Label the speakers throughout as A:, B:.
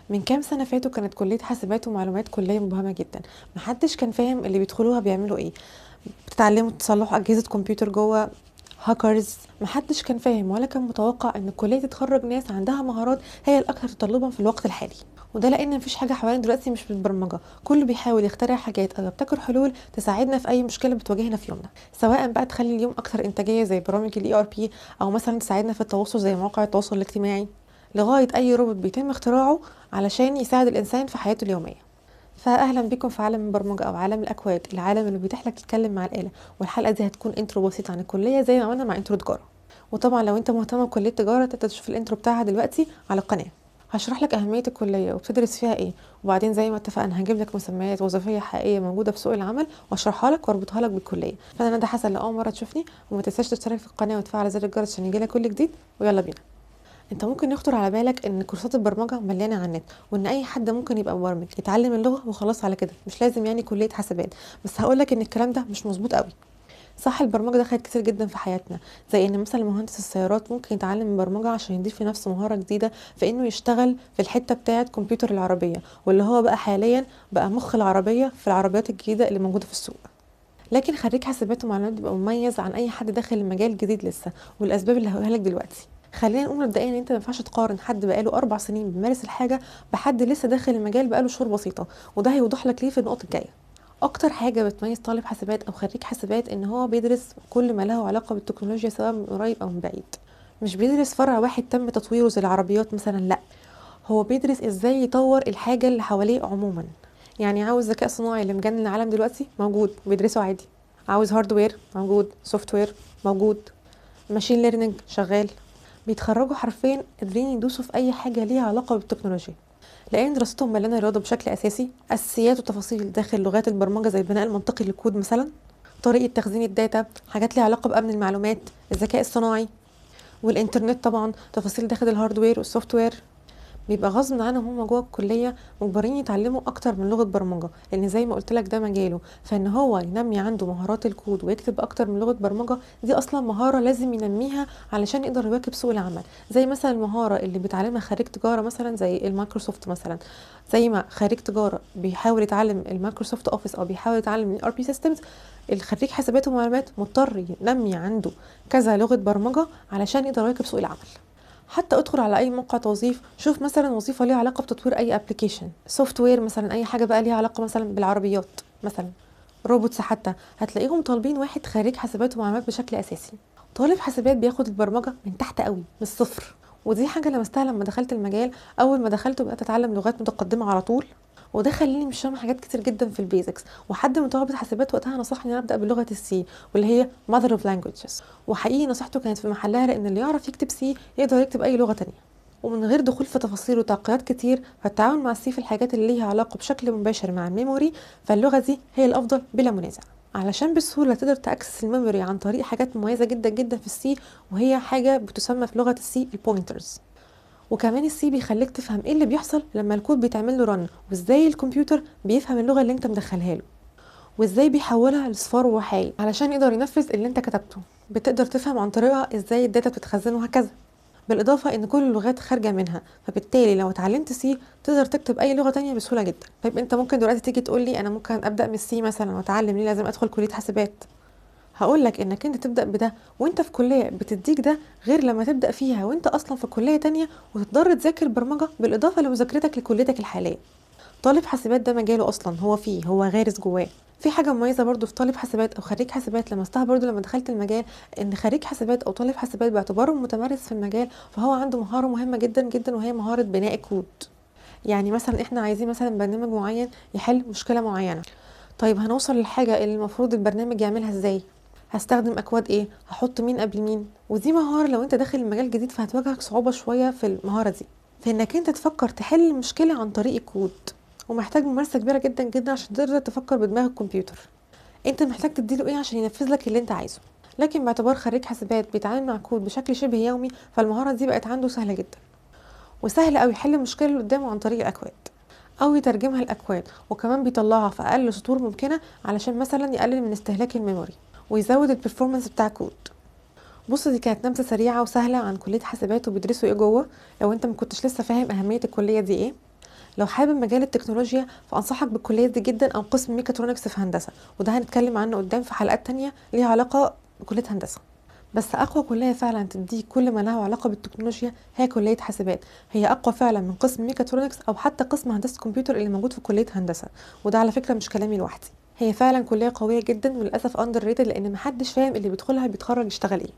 A: من كام سنة فاتوا كانت كلية حاسبات ومعلومات كلية مبهمة جدا. محدش كان فاهم اللي بيدخلوها بيعملوا ايه. بتتعلموا تصلحوا أجهزة كمبيوتر جوه، هاكرز. محدش كان فاهم ولا كان متوقع ان الكلية تتخرج ناس عندها مهارات هي الأكثر تطلبا في الوقت الحالي. وده لأن مفيش حاجة حوالين دلوقتي مش بالبرمجة، كله بيحاول يخترع حاجات أو يبتكر حلول تساعدنا في أي مشكلة بتواجهنا في يومنا، سواء بقى تخلي اليوم أكثر إنتاجية زي برامج ال ERP، أو مثلا تساعدنا في التواصل زي مواقع التواصل الاجتماعي، لغاية أي روبوت بيتم اختراعه علشان يساعد الإنسان في حياته اليومية. فأهلا بكم في عالم البرمجة أو عالم الأكواد، العالم اللي بيتيح لك تتكلم مع الآلة. والحلقة دي هتكون انترو بسيط عن الكلية زي ما عملنا مع انترو تجارة. وطبعا لو انت مهتم بكلية تجارة تقدر تشوف الانترو بتاعها دلوقتي على القناة. هشرح لك أهمية الكلية وبتدرس فيها ايه، وبعدين زي ما اتفقنا هنجيب لك مسميات وظيفية حقيقية موجودة في سوق العمل واشرحها لك واربطها لك بالكلية. فأنا ندى حسن، لأول مرة تشوفني وما تنساش تشترك في القناة وتفعل زر الجرس عشان يجيلك كل جديد. ويلا بينا. انت ممكن يخطر على بالك ان كورسات البرمجه مليانه على النت، وان اي حد ممكن يبقى مبرمج يتعلم اللغه وخلاص على كده، مش لازم يعني كليه حاسبات. بس هقولك ان الكلام ده مش مظبوط قوي. صح، البرمجه دخلت كتير جدا في حياتنا، زي ان مثلا مهندس السيارات ممكن يتعلم البرمجه عشان يضيف لنفسه مهاره جديده في انه يشتغل في الحته بتاعه كمبيوتر العربيه، واللي هو بقى حاليا بقى مخ العربيه في العربيات الجديده اللي موجوده في السوق. لكن خريج حاسبات ومعلومات بيبقى مميز عن اي حد داخل المجال جديد لسه، والاسباب اللي هقولها لك دلوقتي. خلينا نقول مبدئيا ان انت ما ينفعش تقارن حد بقاله 4 سنين بيمارس الحاجه بحد لسه داخل المجال بقاله شهور بسيطه، وده هيوضح لك ليه في النقط الجايه. اكتر حاجه بتميز طالب حاسبات او خريج حاسبات ان هو بيدرس كل ما له علاقه بالتكنولوجيا سواء من قريب او من بعيد. مش بيدرس فرع واحد تم تطويره زي العربيات مثلا، لا، هو بيدرس ازاي يطور الحاجه اللي حواليه عموما. يعني عاوز ذكاء صناعي اللي مجنن العالم دلوقتي موجود بيدرسه عادي، عاوز هاردوير موجود، سوفت وير موجود، ماشين ليرنينج شغال. بيتخرجوا حرفيا قادرين يدوسوا في اي حاجه ليها علاقه بالتكنولوجيا، لان دراستهم مليانه رياضه بشكل اساسي، اساسيات وتفاصيل داخل لغات البرمجه زي البناء المنطقي للكود مثلا، طريقه تخزين الداتا، حاجات ليها علاقه بامن المعلومات، الذكاء الصناعي، والانترنت طبعا، تفاصيل داخل الهاردوير والسوفت وير. بيبقى غصب عنهم هم جوه الكليه مجبرين يتعلموا اكتر من لغه برمجه، لان زي ما قلت لك ده مجاله، فان هو ينمي عنده مهارات الكود ويكتب اكتر من لغه برمجه دي اصلا مهاره لازم ينميها علشان يقدر يواكب سوق العمل. زي مثلا المهاره اللي بيتعلمها خريج تجاره مثلا زي المايكروسوفت مثلا، زي ما خريج تجاره بيحاول يتعلم المايكروسوفت اوفيس او بيحاول يتعلم الاي ار بي سيستمز، الخريج حسابات ومعلومات مضطر ينمي عنده كذا لغه برمجه علشان يقدر يواكب سوق العمل. حتى ادخل على اي موقع توظيف، شوف مثلا وظيفه ليها علاقه بتطوير اي ابلكيشن سوفت وير مثلا، اي حاجه بقى ليها علاقه مثلا بالعربيات مثلا، روبوتس حتى، هتلاقيهم طالبين واحد خريج حاسبات ومعلومات بشكل اساسي. طالب حاسبات بياخد البرمجه من تحت قوي، من الصفر، ودي حاجه لمستها لما دخلت المجال. اول ما دخلت بقيت اتعلم لغات متقدمه على طول، وده خليني مش فاهمه حاجات كتير جدا في البيزكس. وحد من طلبه حاسبات وقتها نصحني ان انا ابدا بلغه السي، واللي هي mother of languages. وحقيقي نصيحته كانت في محلها، لان اللي يعرف يكتب سي يقدر يكتب اي لغه تانية. ومن غير دخول في تفاصيل وتعقيدات كتير، فالتعامل مع السي في الحاجات اللي ليها علاقه بشكل مباشر مع الميموري، فاللغه دي هي الافضل بلا منازع، علشان بسهوله تقدر تاكسس الميموري عن طريق حاجات مميزه جدا جدا في السي، وهي حاجه بتسمى في لغه السي البوينترز. وكمان السي بيخليك تفهم ايه اللي بيحصل لما الكود بيتعمل له رن، وازاي الكمبيوتر بيفهم اللغه اللي انت مدخلها له، وازاي بيحولها لصفار وحايد علشان يقدر ينفذ اللي انت كتبته. بتقدر تفهم عن طريقها ازاي الداتا بتتخزن وهكذا. بالاضافه ان كل اللغات خارجه منها، فبالتالي لو اتعلمت سي تقدر تكتب اي لغه تانية بسهوله جدا. طيب انت ممكن دلوقتي تيجي تقول لي انا ممكن ابدا من السي مثلا واتعلم، ليه لازم ادخل كليه حاسبات؟ هقول لك انك انت تبدا بده وانت في كليه بتديك ده، غير لما تبدا فيها وانت اصلا في كليه تانية وتضطر تذاكر برمجه بالاضافه لمذاكرتك لكليتك الحاليه. طالب حاسبات ده مجاله اصلا، هو غارس جواه. في حاجه مميزه برضو في طالب حاسبات او خريج حاسبات لمستها برضو لما دخلت المجال، ان خريج حاسبات او طالب حاسبات باعتباره متمرس في المجال فهو عنده مهاره مهمه جدا جدا، وهي مهاره بناء الكود. يعني مثلا احنا عايزين مثلا برنامج معين يحل مشكله معينه، طيب هنوصل للحاجه اللي المفروض البرنامج يعملها ازاي؟ هستخدم اكواد ايه، هحط مين قبل مين؟ ودي مهاره لو انت داخل المجال جديد فهتواجهك صعوبه شويه في المهاره دي، في انك انت تفكر تحل المشكله عن طريق الكود، ومحتاج ممارسه كبيره جدا جدا عشان تقدر تفكر بدماغ الكمبيوتر. انت محتاج تديله ايه عشان ينفذ لك اللي انت عايزه. لكن باعتبار خريج حاسبات بيتعامل مع كود بشكل شبه يومي، فالمهاره دي بقت عنده سهله جدا، وسهل قوي يحل المشكله اللي قدامه عن طريق الاكواد، او يترجمها لاكواد، وكمان بيطلعها في اقل سطور ممكنه علشان مثلا يقلل من استهلاك الميموري ويزود البرفورمانس بتاع الكود. بص، دي كانت نبذه سريعه وسهله عن كليه حاسبات وبيدرسوا ايه جوه، لو انت ما كنتش لسه فاهم اهميه الكليه دي ايه. لو حابب مجال التكنولوجيا فانصحك بالكليات دي جدا او قسم ميكاترونكس في هندسه، وده هنتكلم عنه قدام في حلقات تانية ليها علاقه بكليه هندسه. بس اقوى كليه فعلا تديك كل ما له علاقه بالتكنولوجيا هي كليه حاسبات. هي اقوى فعلا من قسم ميكاترونكس او حتى قسم هندسه كمبيوتر اللي موجود في كليه هندسه، وده على فكره مش كلامي لوحدي. هي فعلا كليه قويه جدا وللاسف اندر ريتد، لان محدش فاهم اللي بيدخلها بيتخرج يشتغل ايه.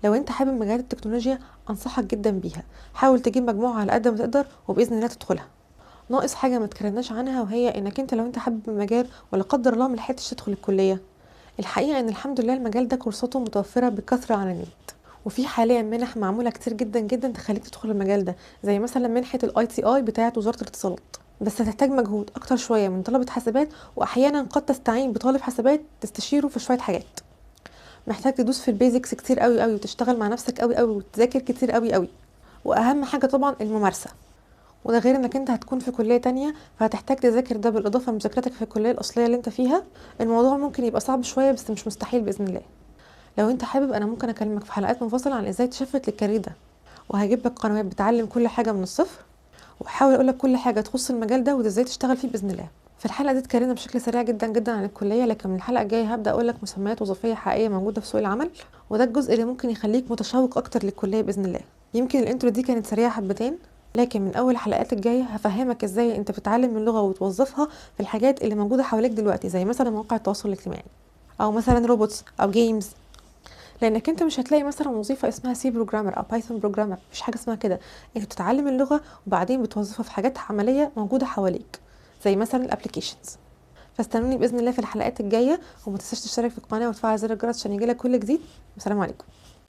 A: لو انت حابب مجال التكنولوجيا انصحك جدا بيها، حاول تجيب مجموعه على قد ما تقدر وباذن الله تدخلها. ناقص حاجه ما اتكلمناش عنها، وهي انك انت لو انت حابب المجال ولا قدر الله ملحقتش تدخل الكليه، الحقيقه ان الحمد لله المجال ده كورساته متوفره بكثره على النت، وفي حاليا منح معموله كتير جدا جدا تخليك تدخل المجال ده، زي مثلا منحه الاي تي اي بتاعه وزاره الاتصالات. بس هتحتاج مجهود اكتر شويه من طلبه حاسبات، واحيانا قد تستعين بطالب حاسبات تستشيره في شويه حاجات. محتاج تدوس في البيزكس كتير قوي قوي، وتشتغل مع نفسك قوي قوي، وتذاكر كتير قوي قوي، واهم حاجه طبعا الممارسه. وده غير انك انت هتكون في كليه تانية، فهتحتاج تذاكر ده بالاضافه لمذاكرتك في الكليه الاصليه اللي انت فيها. الموضوع ممكن يبقى صعب شويه بس مش مستحيل باذن الله. لو انت حابب انا ممكن اكلمك في حلقات منفصله عن ازاي تشفت للكارير ده، وهجيب لك قنوات بتعلم كل حاجه من الصفر، واحاول اقول لك كل حاجه تخص المجال ده وازاي تشتغل فيه باذن الله. في الحلقه دي اتكلمنا بشكل سريع جدا جدا عن الكليه، لكن من الحلقه الجايه هبدا اقول لك مسميات وظيفيه حقيقيه موجوده في سوق العمل، وده الجزء اللي ممكن يخليك متشوق اكتر للكليه باذن الله. يمكن الانترو دي كانت سريعه حبتين، لكن من اول الحلقات الجايه هفهمك ازاي انت بتتعلم اللغه وتوظفها في الحاجات اللي موجوده حواليك دلوقتي، زي مثلا مواقع التواصل الاجتماعي، او مثلا روبوتس او جيمز. لانك انت مش هتلاقي مثلا وظيفه اسمها سي بروجرامر او بايثون بروجرامر، مفيش حاجه اسمها كده. انت بتتعلم اللغه وبعدين بتوظفها في حاجات عمليه موجوده حواليك، زي مثلا الابلكيشنز. فاستنوني باذن الله في الحلقات الجايه، وما تنساش تشترك في القناه وتفعل زر الجرس عشان يجيلك كل جديد. والسلام عليكم.